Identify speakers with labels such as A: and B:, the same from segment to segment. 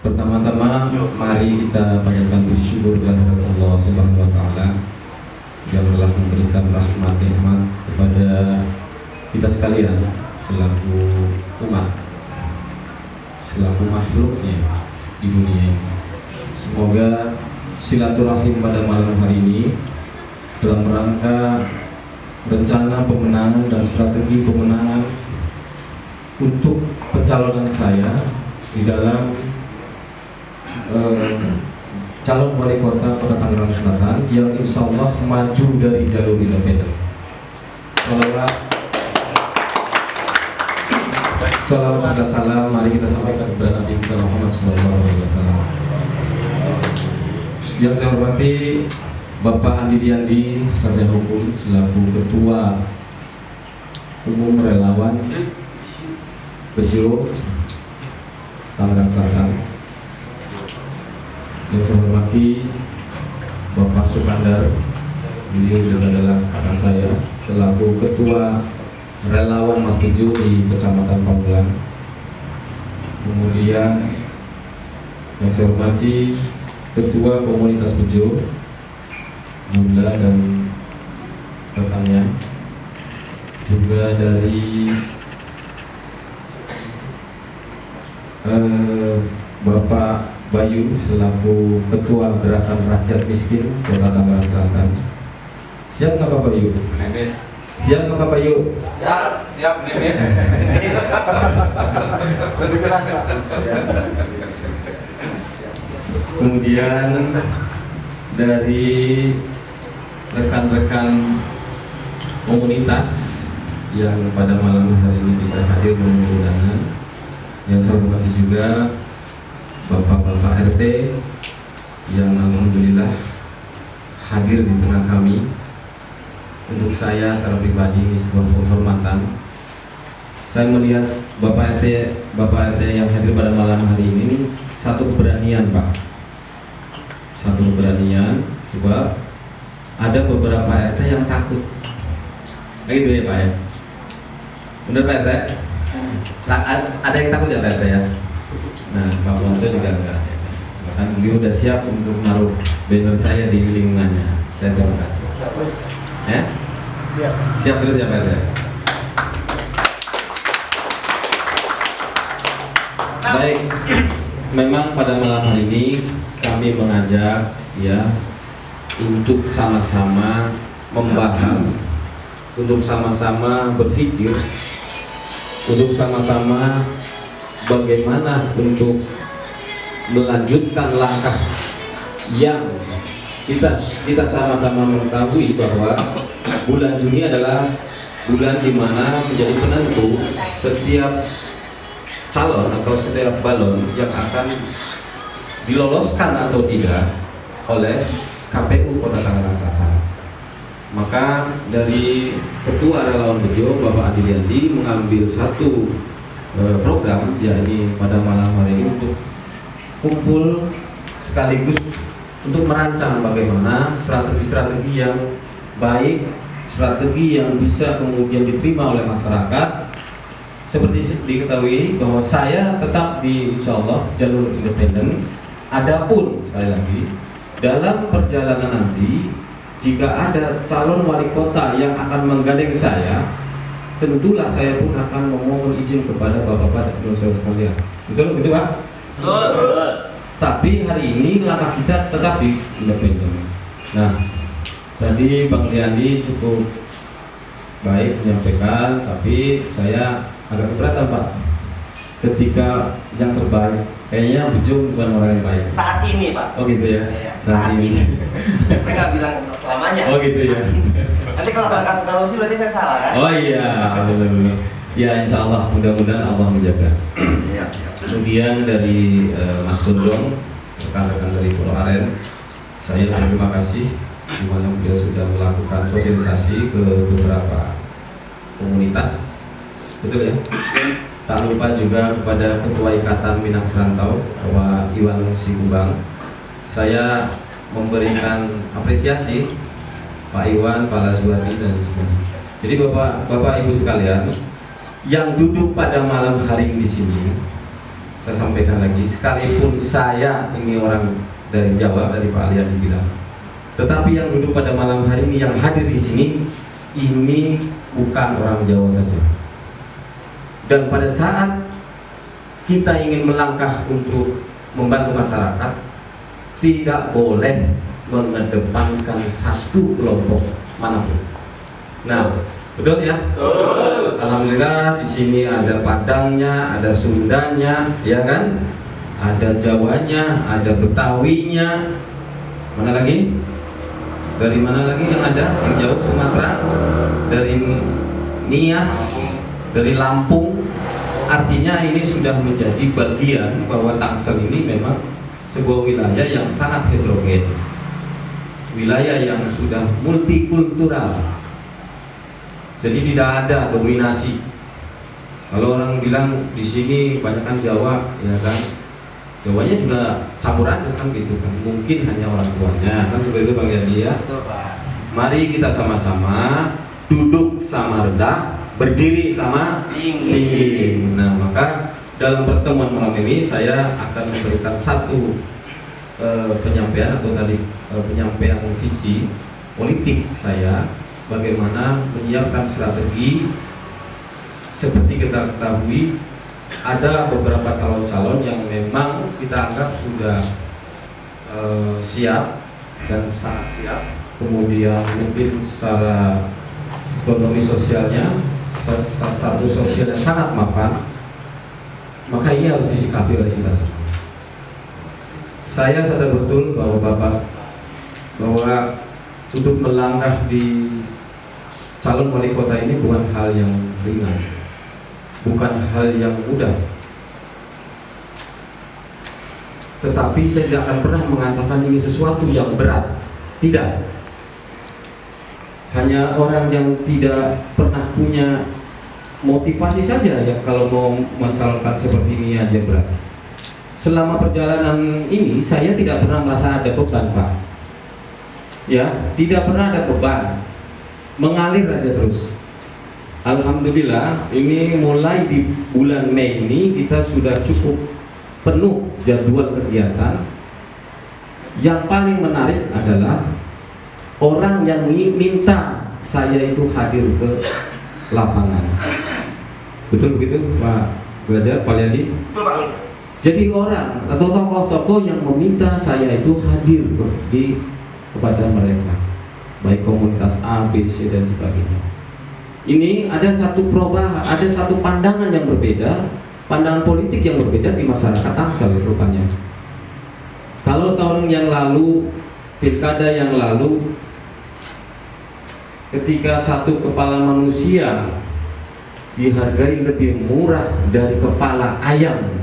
A: Pertama-tama mari kita panjatkan puji syukur kehadirat Allah Subhanahu wa taala yang telah memberikan rahmat nikmat kepada kita sekalian selaku umat, selaku makhluknya di dunia ini. Semoga silaturahim pada malam hari ini dalam rangka rencana pemenangan dan strategi pemenangan untuk pencalonan saya di dalam calon wali kota Kota Tangerang Selatan yang insya Allah maju dari jalur independen. Salawat dan salam mari kita sampaikan kepada Nabi kita Muhammad SAW. Yang saya hormati Bapak Andi Diandi, Sarjana Hukum selaku Ketua Umum Relawan Bejo Tangerang Selatan. Yang saya hormati Bapak Sukandar, beliau juga adalah kakak saya selaku Ketua Relawan Mas Bejo di Kecamatan Pamulang. Kemudian yang saya hormati Ketua Komunitas Bejo, Bunda dan rekannya, juga dari Bapak Bayu selaku Ketua Gerakan Rakyat Miskin Kota Tangerang Selatan. Siap nggak Pak Bayu? Siap nggak Pak Bayu?
B: Siap, Nemet.
A: Kemudian dari rekan-rekan komunitas yang pada malam hari ini bisa hadir memenuhi undangan, yang saya hormati juga Bapak-bapak RT yang alhamdulillah hadir di tengah kami. Untuk saya secara pribadi ini sebuah penghormatan. Saya melihat Bapak RT yang hadir pada malam hari ini satu keberanian, Pak. Satu keberanian, sebab ada beberapa RT yang takut. Kayak gitu ya Pak ya? Bener Pak RT? Ada yang takut ya Pak RT ya? Nah, Pak Ponco juga enggak. Bahkan beliau udah siap untuk naruh banner saya di lingkungannya. Saya terima kasih.
B: Siap, Bos.
A: Ya?
B: Siap.
A: Siap terus ya Pak RT? Baik, memang pada malam hari ini kami mengajak ya untuk sama-sama membahas, untuk sama-sama berpikir, untuk sama-sama bagaimana untuk melanjutkan langkah yang kita sama-sama mengetahui bahwa bulan Juni adalah bulan di mana menjadi penentu setiap calon atau setiap balon yang akan diloloskan atau tidak oleh KPU Kota Tangerang Selatan. Maka dari Ketua Relawan Bejo Bapak Andi Diandi mengambil satu program, yakni pada malam hari ini untuk kumpul sekaligus untuk merancang bagaimana strategi-strategi yang baik, strategi yang bisa kemudian diterima oleh masyarakat. Seperti diketahui bahwa saya tetap di insya Allah jalur independen. Adapun sekali lagi dalam perjalanan nanti jika ada calon wali kota yang akan menggandeng saya, tentulah saya pun akan memohon izin kepada bapak-bapak dan ibu-ibu sekalian. Betul begitu Pak?
B: Betul.
A: Tapi hari ini langkah kita tetap di independen. Nah, tadi Bang Liandi cukup baik menyampaikan, tapi saya agak keberatan Pak ketika yang terbaik kayaknya Bejo bukan orang yang baik
B: Saat ini, Pak.
A: oh gitu ya,
B: Iya, saat ini. Saya nggak bilang selamanya.
A: oh gitu ya.
B: Nanti kalau kasus korupsi berarti saya salah kan?
A: Oh iya, betul. Ya insya Allah mudah-mudahan Allah menjaga.
B: Siap, siap.
A: Kemudian dari Mas Gondong, rekan-rekan dari Pulau Aren, saya berterima kasih di mana beliau sudah melakukan sosialisasi ke beberapa komunitas, betul ya. Tak lupa juga kepada Ketua Ikatan Minang Serantau, Bapak Iwan Sigubang. Saya memberikan apresiasi Pak Iwan, Pak Lazwadi dan semuanya. Jadi Bapak Ibu sekalian yang duduk pada malam hari ini di sini, saya sampaikan lagi, sekalipun saya ini orang dari Jawa, dari Pak Alian dibilang, tetapi yang duduk pada malam hari ini, yang hadir di sini, ini bukan orang Jawa saja. Dan pada saat kita ingin melangkah untuk membantu masyarakat, tidak boleh mengedepankan satu kelompok manapun. Nah, betul ya? Betul. Alhamdulillah di sini ada Padangnya, ada Sundanya, ya kan? Ada Jawanya, ada Betawinya. Mana lagi? Dari mana lagi yang ada? Yang jauh, Sumatera, dari Nias, dari Lampung. Artinya ini sudah menjadi bagian bahwa Tangsel ini memang sebuah wilayah yang sangat heterogen, wilayah yang sudah multikultural. Jadi tidak ada dominasi. Kalau orang bilang di sini kebanyakan Jawa, ya kan? Jawanya juga campuran kan gitu kan. Mungkin hanya orang tuanya kan seperti itu Bang Yadi ya. Mari kita sama-sama duduk sama rendah, berdiri sama tinggi. Nah, maka dalam pertemuan malam ini saya akan memberikan satu penyampaian atau tadi penyampaian visi politik saya, bagaimana menyiapkan strategi. Seperti kita ketahui, ada beberapa calon-calon yang memang kita anggap sudah siap dan sangat siap. Kemudian mungkin secara ekonomi sosialnya, status sosialnya sangat mapan. Maka ini harus disikapi oleh kita semua. Saya sadar betul bahwa untuk melangkah di calon wali kota ini bukan hal yang ringan, bukan hal yang mudah. Tetapi saya tidak akan pernah mengatakan ini sesuatu yang berat. Tidak. Hanya orang yang tidak pernah punya motivasi saja ya kalau mau mencalonkan seperti ini aja berat. Selama perjalanan ini saya tidak pernah merasa ada beban, Pak. Ya, tidak pernah ada beban. Mengalir aja terus. Alhamdulillah, ini mulai di bulan Mei ini kita sudah cukup penuh jadwal kegiatan. Yang paling menarik adalah orang yang minta saya itu hadir ke lapangan. Betul begitu Pak Belajar, Pak Yadi?
B: Betul Pak.
A: Jadi orang atau tokoh-tokoh yang meminta saya itu hadir kepada mereka, baik komunitas A, B, C dan sebagainya. Ini ada satu perubahan, ada satu pandangan yang berbeda, pandangan politik yang berbeda di masyarakat Tangsel rupanya. Kalau tahun yang lalu, pilkada yang lalu, ketika satu kepala manusia dihargai lebih murah dari kepala ayam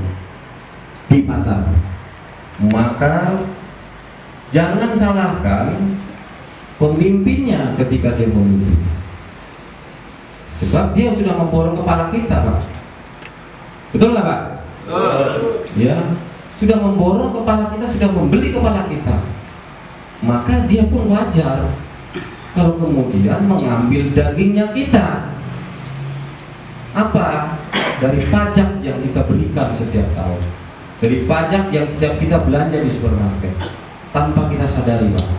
A: di pasar, maka jangan salahkan pemimpinnya ketika dia memimpin, sebab dia sudah memborong kepala kita, Pak. Betul nggak, Pak? Ya, sudah memborong kepala kita, sudah membeli kepala kita, maka dia pun wajar kalau kemudian mengambil dagingnya kita. Apa? Dari pajak yang kita berikan setiap tahun, dari pajak yang setiap kita belanja di supermarket, tanpa kita sadari, Pak.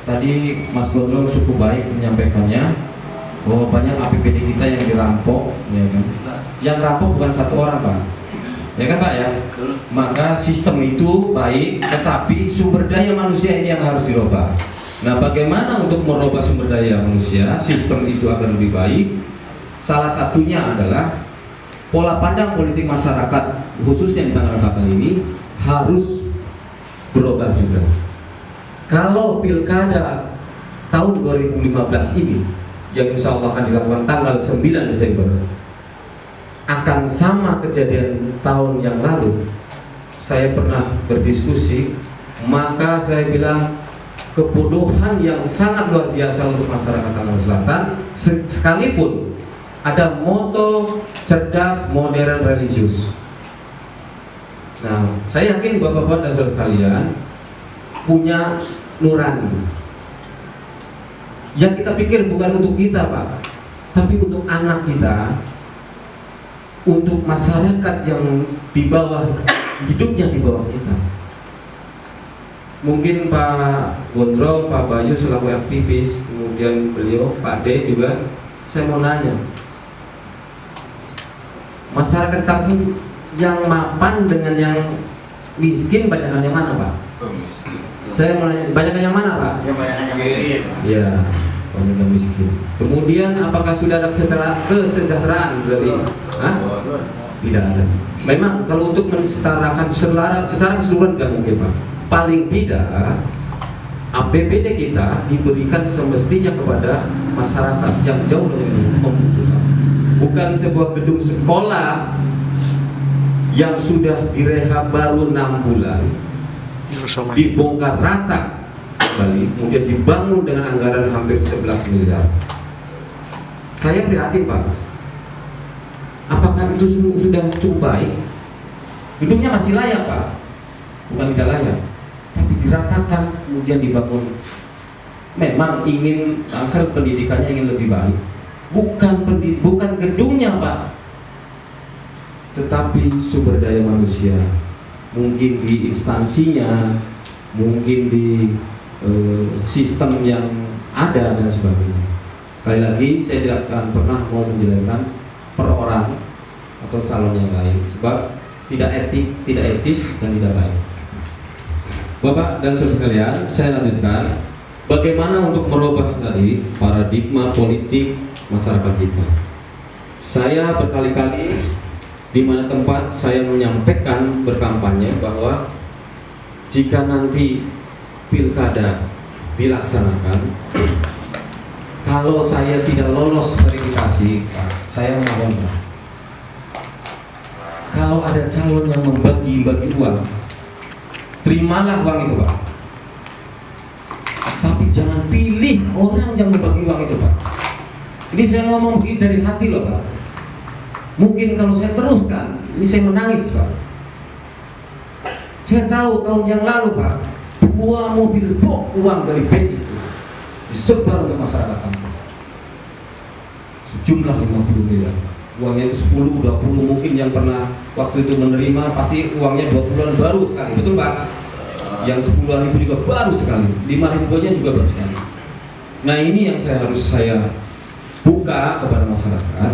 A: Tadi Mas Gondrong cukup baik menyampaikannya bahwa banyak APBD kita yang dirampok, ya kan? Yang rampok bukan satu orang, Pak. Ya kan, Pak ya? Maka sistem itu baik, tetapi sumber daya manusia ini yang harus dirubah. Nah, bagaimana untuk merubah sumber daya manusia, sistem itu agar lebih baik? Salah satunya adalah pola pandang politik masyarakat, khususnya di Tangerang Selatan ini, harus berubah juga. Kalau pilkada tahun 2015 ini, yang insya Allah akan dilakukan tanggal 9 Desember, akan sama kejadian tahun yang lalu, saya pernah berdiskusi, maka saya bilang kebodohan yang sangat luar biasa untuk masyarakat Tangerang Selatan, sekalipun ada moto cerdas, modern, religius. Nah, saya yakin bapak-bapak dan saudara sekalian punya nurani. Yang kita pikir bukan untuk kita, Pak, tapi untuk anak kita, untuk masyarakat yang di bawah, hidupnya di bawah kita. Mungkin Pak Gondrong, Pak Bayu selaku aktivis, kemudian beliau, Pak D juga, saya mau nanya, masyarakat Tangsel yang mapan dengan yang miskin banyakan yang mana, Pak? Saya mau nanya, banyakan yang mana, Pak?
B: Yang banyak yang miskin.
A: Ya, banyakan miskin. Kemudian apakah sudah ada kesejahteraan dari? Hah? Tidak ada. Memang kalau untuk mensetarakan secara keseluruhan tidak mungkin, Pak. Paling tidak APBD kita diberikan semestinya kepada masyarakat yang jauh lebih membutuhkan. Bukan sebuah gedung sekolah yang sudah direhab baru 6 bulan, dibongkar rata kembali, kemudian dibangun dengan anggaran hampir 11 miliar. Saya prihatin, Pak. Apakah itu sudah cukup baik? Gedungnya masih layak, Pak. Bukan tidak layak, tapi diratakan kemudian dibangun. Memang ingin asal pendidikannya ingin lebih baik. Bukan gedungnya, Pak, tetapi sumber daya manusia. Mungkin di instansinya, mungkin di sistem yang ada dan sebagainya. Sekali lagi saya tidak akan pernah mau menjelekkan per orang atau calon yang lain, sebab tidak etik, tidak etis dan tidak baik. Bapak dan saudara sekalian, saya lanjutkan bagaimana untuk merubah tadi paradigma politik masyarakat kita. Saya berkali-kali di mana tempat saya menyampaikan berkampanye bahwa jika nanti pilkada dilaksanakan, kalau saya tidak lolos verifikasi, saya mohon, kalau ada calon yang membagi-bagi uang, terimalah uang itu, Pak. Tapi jangan pilih orang yang membagi uang itu, Pak. Ini saya ngomong begini dari hati loh, Pak. Mungkin kalau saya teruskan, ini saya menangis, Pak. Saya tahu tahun yang lalu, Pak, 2 mobil box uang dari BI itu disebar untuk masyarakat Tangsel. Sejumlah 50 miliar. Uangnya itu 10, 20 mungkin yang pernah waktu itu menerima pasti uangnya 20-an baru sekali, betul, Pak? Yang 10.000 juga baru sekali, 5.000-nya juga baru sekali. Nah, ini yang saya buka kepada masyarakat,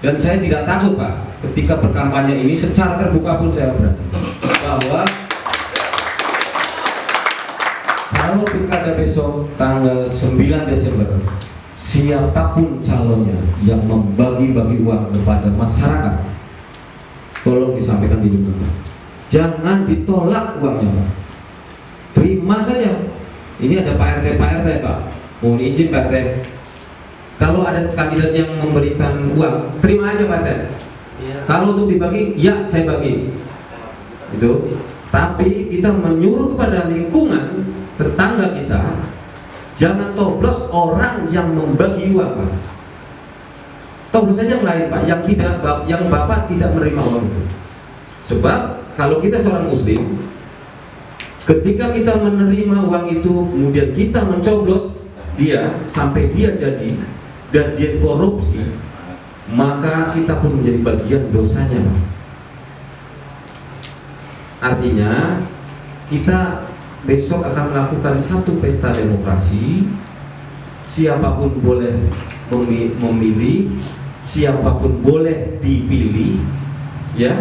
A: dan saya tidak takut, Pak, ketika berkampanye ini secara terbuka pun saya berani bahwa kalau pilkada besok tanggal 9 Desember, siapapun calonnya yang membagi-bagi uang kepada masyarakat, tolong disampaikan di depan. Jangan ditolak uangnya, Pak. Terima saja. Ini ada Pak RT, Pak. Mohon izin, Pak RT. Kalau ada kandidat yang memberikan uang, terima aja, Pak RT. Ya. Kalau untuk dibagi, ya saya bagi. Itu. Tapi kita menyuruh kepada lingkungan tetangga kita, jangan toblos orang yang membagi uang, Pak. Toblos saja yang lain, Pak, yang Bapak tidak menerima uang itu. Sebab kalau kita seorang Muslim, ketika kita menerima uang itu, kemudian kita mencoblos dia sampai dia jadi dan dia korupsi, maka kita pun menjadi bagian dosanya, Pak. Artinya kita besok akan melakukan satu pesta demokrasi. Siapapun boleh memilih, siapapun boleh dipilih, ya.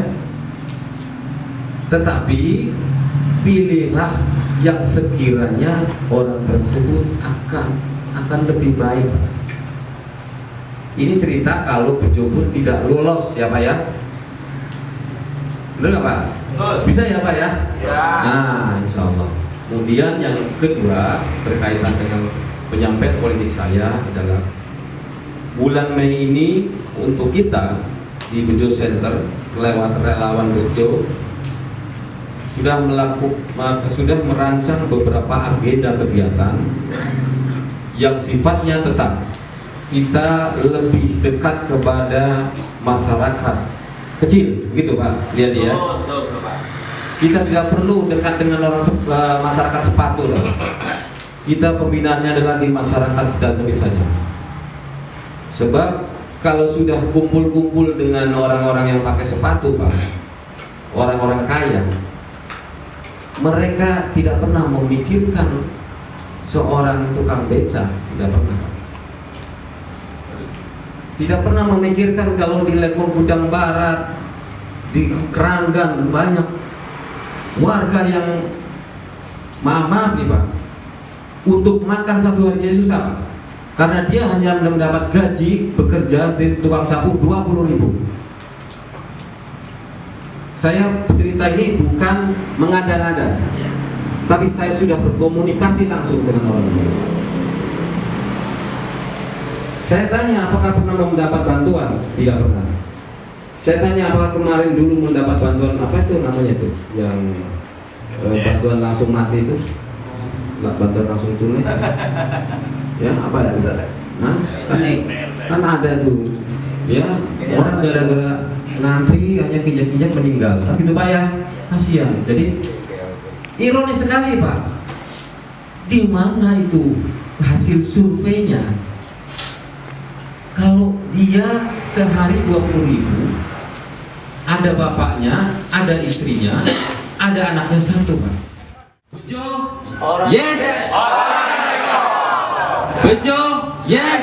A: Tetapi pilihlah yang sekiranya orang tersebut akan lebih baik. Ini cerita kalau Bejo pun tidak lolos, ya, Pak, ya. Benar nggak, Pak? Bisa ya, Pak, ya?
B: Ya.
A: Nah, insya Allah. Kemudian yang kedua berkaitan dengan penyampaian politik saya adalah bulan Mei ini untuk kita di Bejo Center lewat relawan Bejo sudah merancang beberapa agenda kegiatan yang sifatnya tetap kita lebih dekat kepada masyarakat kecil, begitu, Pak. Lihat ya. Kita tidak perlu dekat dengan orang masyarakat sepatu loh. Kita pembinaannya adalah di masyarakat sedang sempit saja. Sebab kalau sudah kumpul-kumpul dengan orang-orang yang pakai sepatu, Pak, orang-orang kaya, mereka tidak pernah memikirkan seorang tukang beca, tidak pernah. Tidak pernah memikirkan kalau di Lekong Gudang Barat, di Keranggan banyak warga yang maaf nih Pak, untuk makan satu hari aja susah Pak. Karena dia hanya mendapat gaji bekerja di tukang sapu 20.000. Saya cerita ini bukan mengada-ngada, tapi saya sudah berkomunikasi langsung dengan orang itu. Saya tanya apakah pernah mendapat bantuan? Tidak pernah. Saya tanya apakah kemarin dulu mendapat bantuan, apa itu namanya tuh, yang bantuan langsung mati itu, bantuan langsung tunai, ya apa itu? Nah, kan ada tuh, ya orang gara-gara ngantri hanya kijak-kijak meninggal, kan gitu Pak ya, kasihan. Jadi ironis sekali Pak, di mana itu hasil surveinya? Kalau dia sehari 20.000, ada bapaknya, ada istrinya, ada anaknya satu Pak. Bejo, yes. Bejo, yes.